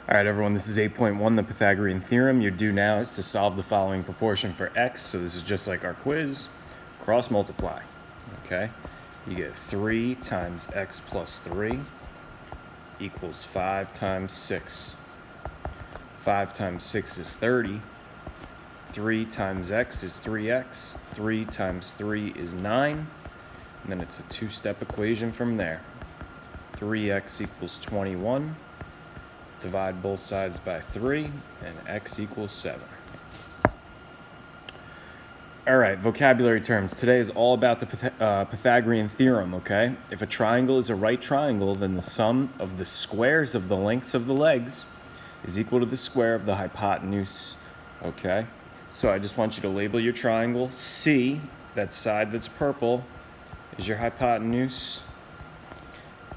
All right, everyone, this is 8.1, the Pythagorean Theorem. Your due now is to solve the following proportion for x. So this is just like our quiz. Cross multiply, okay? You get 3 times x plus 3 equals 5 times 6. 5 times 6 is 30. 3 times x is 3x. 3 times 3 is 9. And then it's a two-step equation from there. 3x equals 21. Divide both sides by 3, and x equals 7. All right, vocabulary terms. Today is all about the Pythagorean Theorem, okay? If a triangle is a right triangle, then the sum of the squares of the lengths of the legs is equal to the square of the hypotenuse, okay? So I just want you to label your triangle. C, that side that's purple, is your hypotenuse,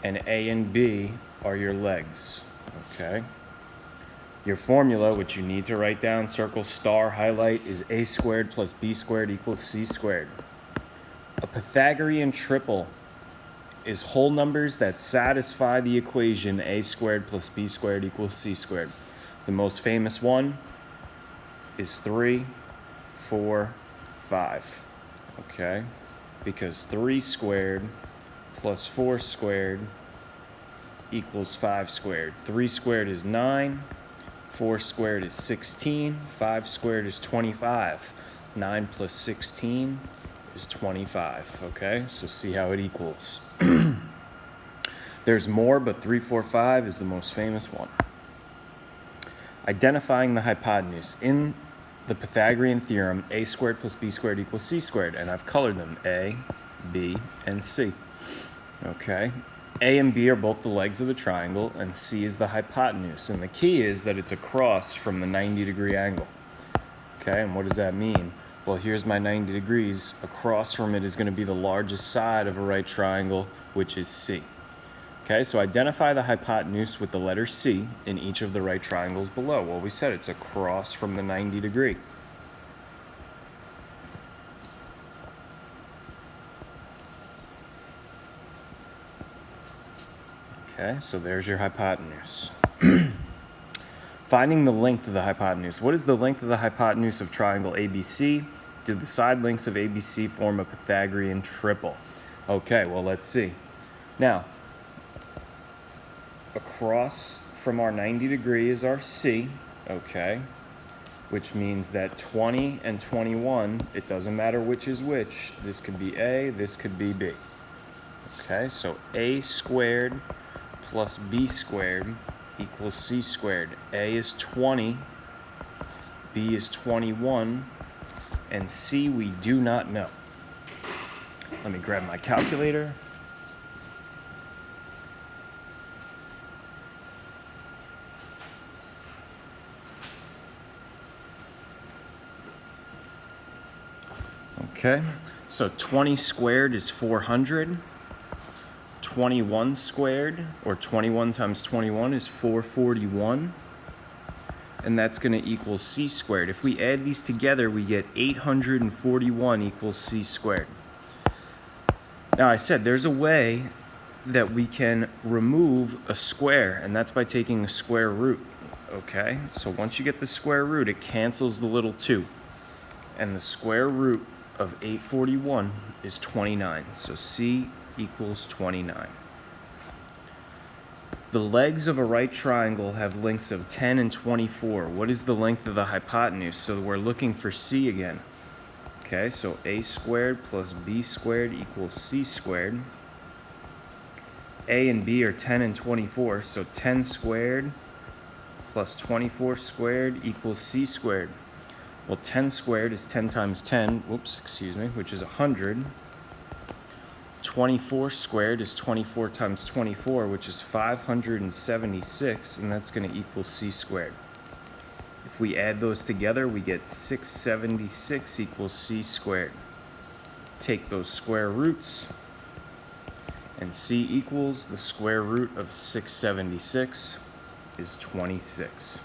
and A and B are your legs. Okay. Your formula, which you need to write down, circle, star, highlight, is a squared plus b squared equals c squared. A Pythagorean triple is whole numbers that satisfy the equation a squared plus b squared equals c squared. The most famous one is 3, 4, 5. Okay? Because 3 squared plus 4 squared equals 5 squared. 3 squared is 9, 4 squared is 16, 5 squared is 25. 9 plus 16 is 25, okay? So see how it equals. There's more, but 3, 4, 5 is the most famous one. Identifying the hypotenuse. In the Pythagorean theorem, a squared plus b squared equals c squared, and I've colored them, a, b, and c, okay? A and B are both the legs of the triangle, and C is the hypotenuse. And the key is that it's across from the 90-degree angle. Okay, and what does that mean? Well, here's my 90 degrees. Across from it is going to be the largest side of a right triangle, which is C. Okay, so identify the hypotenuse with the letter C in each of the right triangles below. Well, we said it's across from the 90 degree. Okay, so there's your hypotenuse. Finding the length of the hypotenuse. What is the length of the hypotenuse of triangle ABC? Do the side lengths of ABC form a Pythagorean triple? Okay, well, let's see. Now, across from our 90 degree is our C, okay, which means that 20 and 21, it doesn't matter which is which. This could be A, this could be B. Okay, so A squared plus b squared equals c squared. A is 20, b is 21, and c we do not know. Let me grab my calculator. Okay, so 20 squared is 400. 21 squared, or 21 times 21, is 441, and that's going to equal c squared. If we add these together, we get 841 equals c squared. Now, I said there's a way that we can remove a square, and that's by taking the square root, okay? So once you get the square root, it cancels the little 2, and the square root of 841 is 29, so c equals 29. The legs of a right triangle have lengths of 10 and 24. What is the length of the hypotenuse? So we're looking for C again. Okay, so A squared plus B squared equals C squared. A and B are 10 and 24, so 10 squared plus 24 squared equals C squared. Well, 10 squared is 10 times 10, which is 100. 24 squared is 24 times 24, which is 576, and that's going to equal c squared. If we add those together, we get 676 equals c squared. Take those square roots, and c equals the square root of 676 is 26.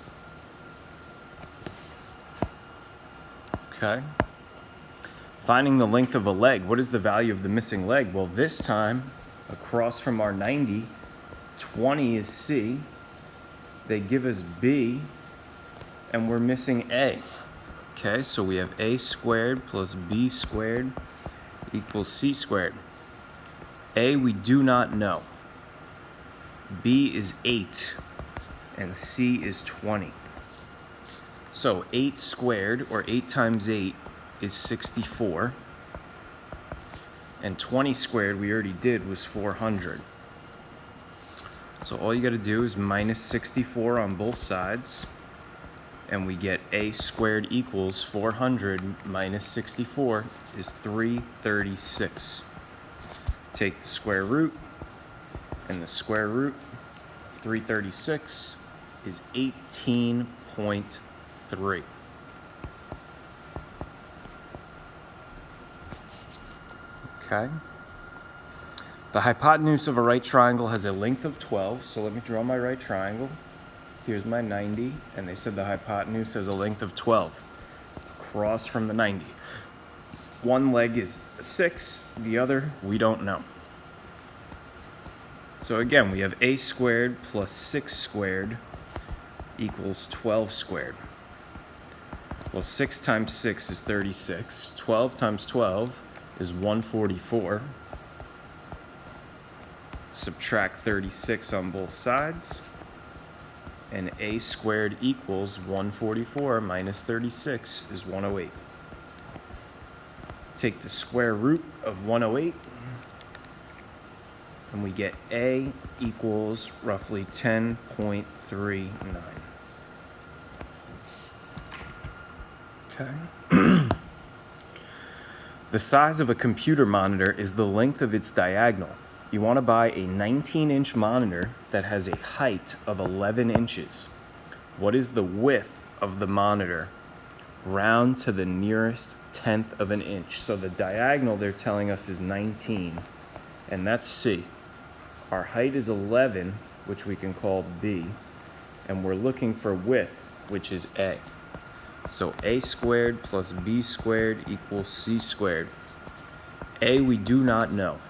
Okay. Finding the length of a leg. What is the value of the missing leg? Well, this time, across from our 90, 20 is C, they give us B, and we're missing A. Okay, so we have A squared plus B squared equals C squared. A we do not know. B is 8, and C is 20. So 8 squared, or 8 times 8, is 64. And 20 squared, we already did, was 400. So all you got to do is minus 64 on both sides, and we get A squared equals 400 minus 64 is 336. Take the square root, and the square root of 336 is 18.3. Okay. The hypotenuse of a right triangle has a length of 12, so let me draw my right triangle. Here's my 90, and they said the hypotenuse has a length of 12 across from the 90. One leg is 6, the other we don't know. So again, we have A squared plus 6 squared equals 12 squared. Well, 6 times 6 is 36. 12 times 12 is 144. Subtract 36 on both sides, and A squared equals 144 minus 36 is 108. Take the square root of 108, and we get A equals roughly 10.39. Okay. The size of a computer monitor is the length of its diagonal. You want to buy a 19-inch monitor that has a height of 11 inches. What is the width of the monitor? Round to the nearest tenth of an inch. So the diagonal they're telling us is 19, and that's C. Our height is 11, which we can call B, and we're looking for width, which is A. So A squared plus B squared equals C squared. A we do not know.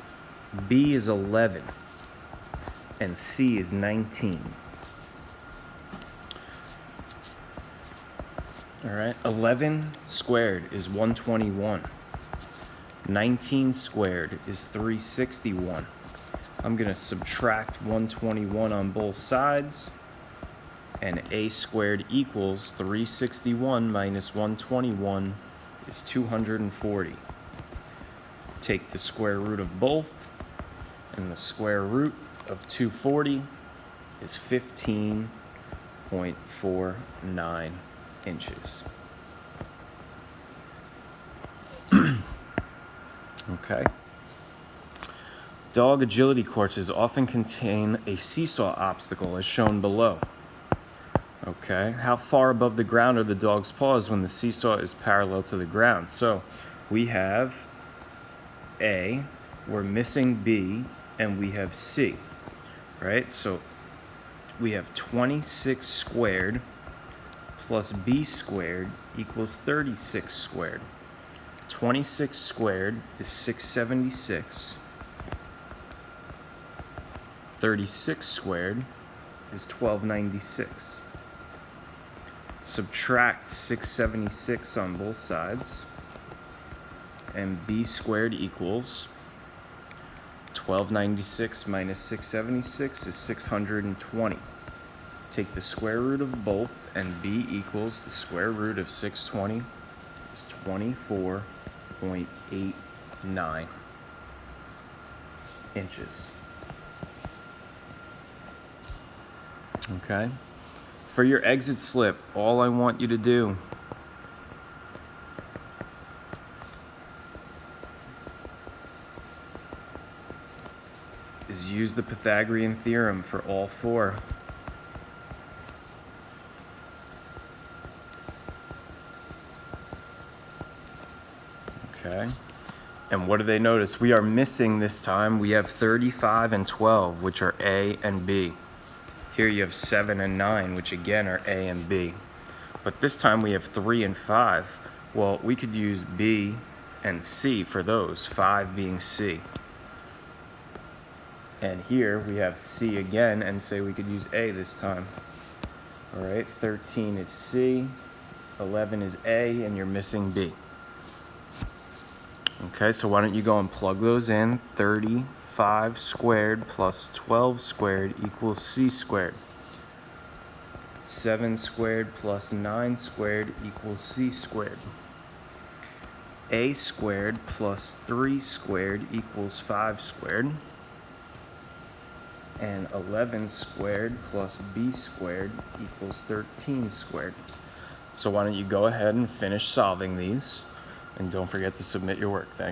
B is 11, and C is 19. All right, 11 squared is 121. 19 squared is 361. I'm going to subtract 121 on both sides, and A squared equals 361 minus 121 is 240. Take the square root of both, and the square root of 240 is 15.49 inches. Okay. Dog agility courses often contain a seesaw obstacle as shown below. Okay, how far above the ground are the dog's paws when the seesaw is parallel to the ground? So we have A, we're missing B, and we have C, right? So we have 26 squared plus B squared equals 36 squared. 26 squared is 676. 36 squared is 1296. Subtract 676 on both sides, and B squared equals 1296 minus 676 is 620. Take the square root of both, and B equals the square root of 620 is 24.89 inches. Okay? For your exit slip, all I want you to do is use the Pythagorean Theorem for all four. Okay? And what do they notice? We are missing this time. We have 35 and 12, which are A and B. Here you have 7 and 9, which again are A and B. But this time we have 3 and 5. Well, we could use B and C for those, 5 being C. And here we have C again, and say we could use A this time. All right, 13 is C, 11 is A, and you're missing B. Okay, so why don't you go and plug those in? 35 squared plus 12 squared equals C squared. 7 squared plus 9 squared equals C squared. A squared plus 3 squared equals 5 squared. And 11 squared plus B squared equals 13 squared. So why don't you go ahead and finish solving these, and don't forget to submit your work. Thanks.